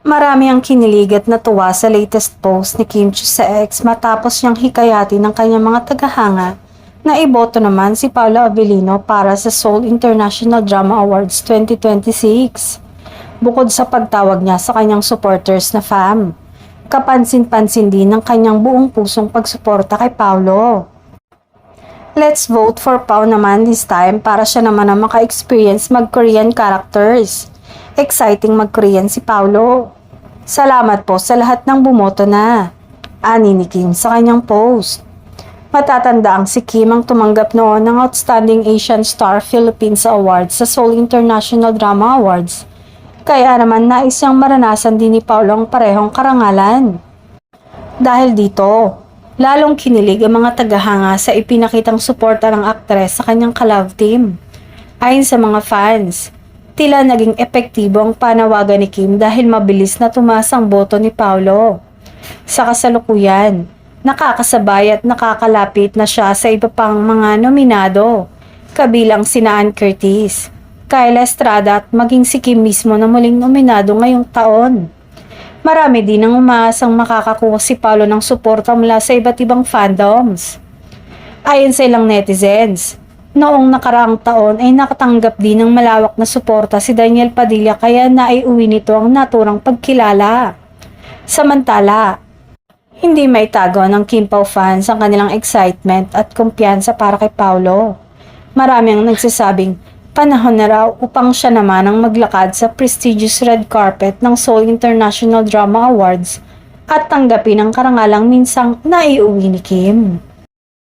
Marami ang kinilig at natuwa sa latest post ni Kim Chiu sa X matapos niyang hikayati ng kanyang mga tagahanga na iboto naman si Paolo Avellino para sa Seoul International Drama Awards 2026. Bukod sa pagtawag niya sa kanyang supporters na fam, kapansin-pansin din ng kanyang buong pusong pagsuporta kay Paolo. Let's vote for Pao naman this time para siya naman ang maka-experience mag-Korean characters. Exciting mag-Korean si Paolo. Salamat po sa lahat ng bumoto na. Ani ni Kim sa kanyang post. Matatandaang si Kim ang tumanggap noon ng Outstanding Asian Star Philippines Awards sa Seoul International Drama Awards. Kaya naman nais niyang maranasan din ni Paolo ang parehong karangalan. Dahil dito, lalong kinilig ang mga tagahanga sa ipinakitang suporta ng aktres sa kanyang ka-love team. Ayon sa mga fans, tila naging epektibo ang panawagan ni Kim dahil mabilis na tumaas ang boto ni Paolo. Sa kasalukuyan, nakakasabay at nakakalapit na siya sa iba pang mga nominado, kabilang sina Ann Curtis, Kyla Estrada at maging si Kim mismo na muling nominado ngayong taon. Marami din ang umaasang makakakuha si Paolo ng suporta mula sa iba't ibang fandoms. Ayon sa ilang netizens, noong nakaraang taon ay nakatanggap din ng malawak na suporta si Daniel Padilla kaya naiuwi nito ang naturang pagkilala. Samantala, hindi maitago ng Kim Pao fans ang kanilang excitement at kumpiyansa para kay Paolo. Marami ang nagsasabing panahon na raw upang siya naman ang maglakad sa prestigious red carpet ng Seoul International Drama Awards at tanggapin ang karangalang minsang naiuwi ni Kim.